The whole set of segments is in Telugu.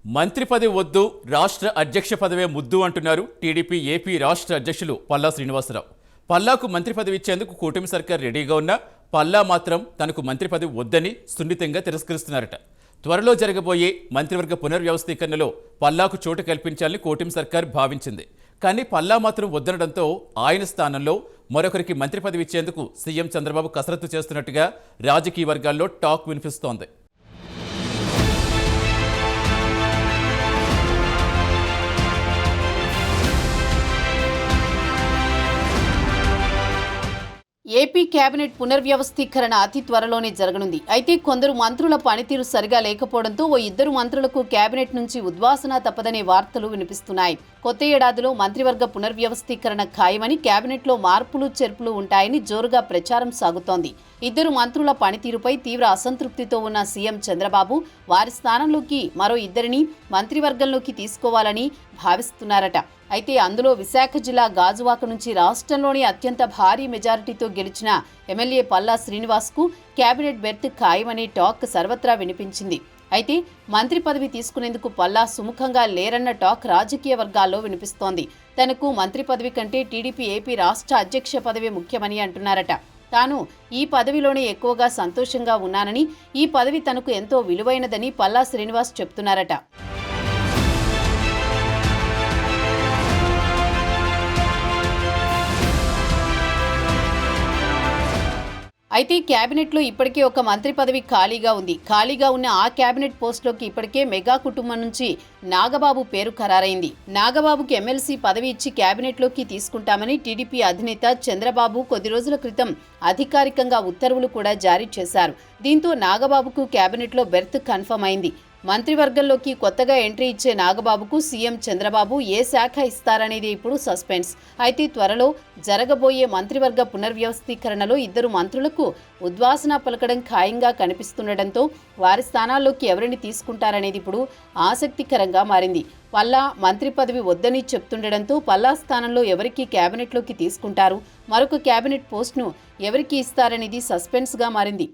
మంత్రి పదవి వద్దు, రాష్ట్ర అధ్యక్ష పదవే ముద్దు అంటున్నారు టీడీపీ ఏపీ రాష్ట్ర అధ్యక్షులు పల్లా శ్రీనివాసరావు. పల్లాకు మంత్రి పదవి ఇచ్చేందుకు కూటమి సర్కార్ రెడీగా ఉన్నా పల్లా మాత్రం తనకు మంత్రి పదవి వద్దని సున్నితంగా తిరస్కరిస్తున్నారట. త్వరలో జరగబోయే మంత్రివర్గ పునర్వ్యవస్థీకరణలో పల్లాకు చోటు కల్పించాలని కూటమి సర్కార్ భావించింది. కానీ పల్లా మాత్రం వద్దనడంతో ఆయన స్థానంలో మరొకరికి మంత్రి పదవి ఇచ్చేందుకు సీఎం చంద్రబాబు కసరత్తు చేస్తున్నట్టుగా రాజకీయ వర్గాల్లో టాక్ వినిపిస్తోంది. ఏపీ కేబినెట్ పునర్వ్యవస్థీకరణ అతి త్వరలోనే జరగనుంది. అయితే కొందరు మంత్రుల పనితీరు సరిగా లేకపోవడంతో ఓ ఇద్దరు మంత్రులకు కేబినెట్ నుంచి ఉద్వాసన తప్పదనే వార్తలు వినిపిస్తున్నాయి. కొత్త ఏడాదిలో మంత్రివర్గ పునర్వ్యవస్థీకరణ ఖాయమని, కేబినెట్లో మార్పులు చేర్పులు ఉంటాయని జోరుగా ప్రచారం సాగుతోంది. ఇద్దరు మంత్రుల పనితీరుపై తీవ్ర అసంతృప్తితో ఉన్న సీఎం చంద్రబాబు వారి స్థానంలోకి మరో ఇద్దరిని మంత్రివర్గంలోకి తీసుకోవాలని భావిస్తున్నారట. అయితే అందులో విశాఖ జిల్లా గాజువాక నుంచి రాష్ట్రంలోని అత్యంత భారీ మెజారిటీతో గెలిచిన ఎమ్మెల్యే పల్లా శ్రీనివాస్కు కేబినెట్ బెర్త్ ఖాయమనే టాక్ సర్వత్రా వినిపించింది. అయితే మంత్రి పదవి తీసుకునేందుకు పల్లా సుముఖంగా లేరన్న టాక్ రాజకీయ వర్గాల్లో వినిపిస్తోంది. తనకు మంత్రి పదవి కంటే టీడీపీ ఏపీ రాష్ట్ర అధ్యక్ష పదవి ముఖ్యమని అంటున్నారట. తాను ఈ పదవిలోనే ఎక్కువగా సంతోషంగా ఉన్నానని, ఈ పదవి తనకు ఎంతో విలువైనదని పల్లా శ్రీనివాస్ చెప్తున్నారట. అయితే కేబినెట్లో ఇప్పటికే ఒక మంత్రి పదవి ఖాళీగా ఉంది. ఖాళీగా ఉన్న ఆ కేబినెట్ పోస్టులోకి ఇప్పటికే మెగా కుటుంబం నుంచి నాగబాబు పేరు ఖరారైంది. నాగబాబుకి ఎమ్మెల్సీ పదవి ఇచ్చి కేబినెట్లోకి తీసుకుంటామని టీడీపీ అధినేత చంద్రబాబు కొద్ది రోజుల క్రితం అధికారికంగా ఉత్తర్వులు కూడా జారీ చేశారు. దీంతో నాగబాబుకు కేబినెట్లో బెర్త్ కన్ఫర్మ్ అయింది. మంత్రివర్గంలోకి కొత్తగా ఎంట్రీ ఇచ్చే నాగబాబుకు సీఎం చంద్రబాబు ఏ శాఖ ఇస్తారనేది ఇప్పుడు సస్పెన్స్. అయితే త్వరలో జరగబోయే మంత్రివర్గ పునర్వ్యవస్థీకరణలో ఇద్దరు మంత్రులకు ఉద్వాసన పలకడం ఖాయంగా కనిపిస్తుండటంతో వారి స్థానాల్లోకి ఎవరిని తీసుకుంటారనేది ఇప్పుడు ఆసక్తికరంగా మారింది. పల్లా మంత్రి పదవి వద్దని చెప్తుండటంతో పల్లా స్థానంలో ఎవరికి కేబినెట్లోకి తీసుకుంటారు, మరొక కేబినెట్ పోస్ట్ను ఎవరికి ఇస్తారనేది సస్పెన్స్గా మారింది.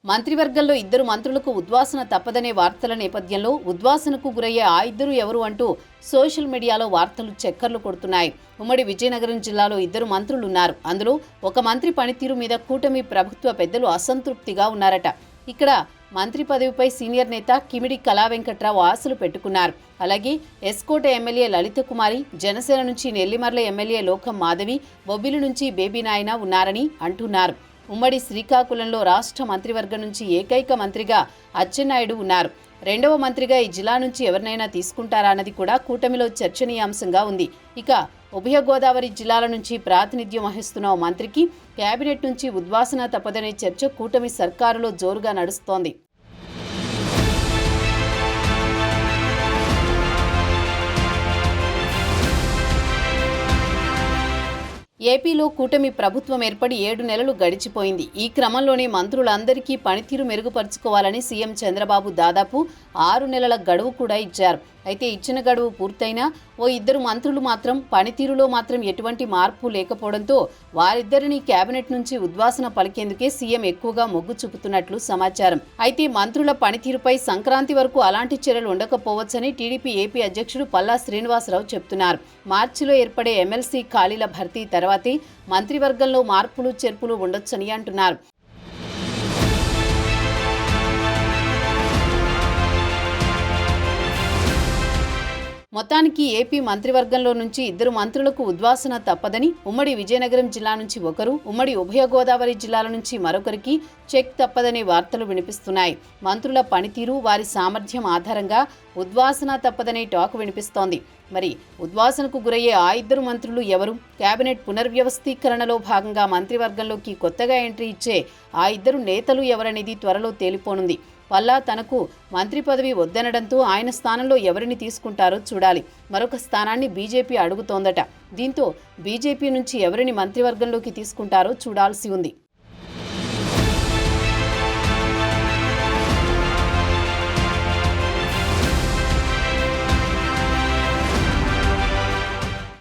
మంత్రివర్గంలో ఇద్దరు మంత్రులకు ఉద్వాసన తప్పదనే వార్తల నేపథ్యంలో ఉద్వాసనకు గురయ్యే ఆ ఇద్దరు ఎవరు అంటూ సోషల్ మీడియాలో వార్తలు చక్కర్లు కొడుతున్నాయి. ఉమ్మడి విజయనగరం జిల్లాలో ఇద్దరు మంత్రులున్నారు. అందులో ఒక మంత్రి పనితీరు మీద కూటమి ప్రభుత్వ పెద్దలు అసంతృప్తిగా ఉన్నారట. ఇక్కడ మంత్రి పదవిపై సీనియర్ నేత కిమిడి కళా వెంకట్రావు ఆశలు పెట్టుకున్నారు. అలాగే ఎస్కోట ఎమ్మెల్యే లలిత కుమారి, జనసేన నుంచి నెల్లిమర్ల ఎమ్మెల్యే లోకం మాధవి, బొబ్బిలి నుంచి బేబీ నాయన ఉన్నారని అంటున్నారు. ఉమ్మడి శ్రీకాకుళంలో రాష్ట్ర మంత్రివర్గం నుంచి ఏకైక మంత్రిగా అచ్చెన్నాయుడు ఉన్నారు. రెండవ మంత్రిగా ఈ జిల్లా నుంచి ఎవరినైనా తీసుకుంటారా అన్నది కూడా కూటమిలో చర్చనీయాంశంగా ఉంది. ఇక ఉభయ గోదావరి జిల్లాల నుంచి ప్రాతినిధ్యం వహిస్తున్న ఓ మంత్రికి కేబినెట్ నుంచి ఉద్వాసన తప్పదనే చర్చ కూటమి సర్కారులో జోరుగా నడుస్తోంది. ఏపీలో కూటమి ప్రభుత్వం ఏర్పడి 7 నెలలు గడిచిపోయింది. ఈ క్రమంలోనే మంత్రులందరికీ పనితీరు మెరుగుపరుచుకోవాలని సీఎం చంద్రబాబు దాదాపు 6 నెలల గడువు కూడా ఇచ్చారు. అయితే ఇచ్చిన గడువు పూర్తయినా ఓ ఇద్దరు మంత్రులు మాత్రం పనితీరులో మాత్రం ఎటువంటి మార్పు లేకపోవడంతో వారిద్దరిని కేబినెట్ నుంచి ఉద్వాసన పలికేందుకే సీఎం ఎక్కువగా మొగ్గు చూపుతున్నట్లు సమాచారం. అయితే మంత్రుల పనితీరుపై సంక్రాంతి వరకు అలాంటి చర్యలు ఉండకపోవచ్చని టీడీపీ ఏపీ అధ్యక్షుడు పల్లా శ్రీనివాసరావు చెప్తున్నారు. మార్చిలో ఏర్పడే ఎమ్మెల్సీ ఖాళీల భర్తీ తర్వాతే మంత్రివర్గంలో మార్పులు చేర్పులు ఉండొచ్చని అంటున్నారు. మొత్తానికి ఏపీ మంత్రివర్గంలో నుంచి ఇద్దరు మంత్రులకు ఉద్వాసన తప్పదని, ఉమ్మడి విజయనగరం జిల్లా నుంచి ఒకరు, ఉమ్మడి ఉభయ గోదావరి జిల్లాల నుంచి మరొకరికి చెక్ తప్పదనే వార్తలు వినిపిస్తున్నాయి. మంత్రుల పనితీరు, వారి సామర్థ్యం ఆధారంగా ఉద్వాసన తప్పదనే టాక్ వినిపిస్తోంది. మరి ఉద్వాసనకు గురయ్యే ఆ ఇద్దరు మంత్రులు ఎవరు? కేబినెట్ పునర్వ్యవస్థీకరణలో భాగంగా మంత్రివర్గంలోకి కొత్తగా ఎంట్రీ ఇచ్చే ఆ ఇద్దరు నేతలు ఎవరనేది త్వరలో తేలిపోనుంది. పల్లా తనకు మంత్రి పదవి వద్దనడంతో ఆయన స్థానంలో ఎవరిని తీసుకుంటారో చూడాలి. మరొక స్థానాన్ని బీజేపీ అడుగుతోందట. దీంతో బీజేపీ నుంచి ఎవరిని మంత్రివర్గంలోకి తీసుకుంటారో చూడాల్సి ఉంది.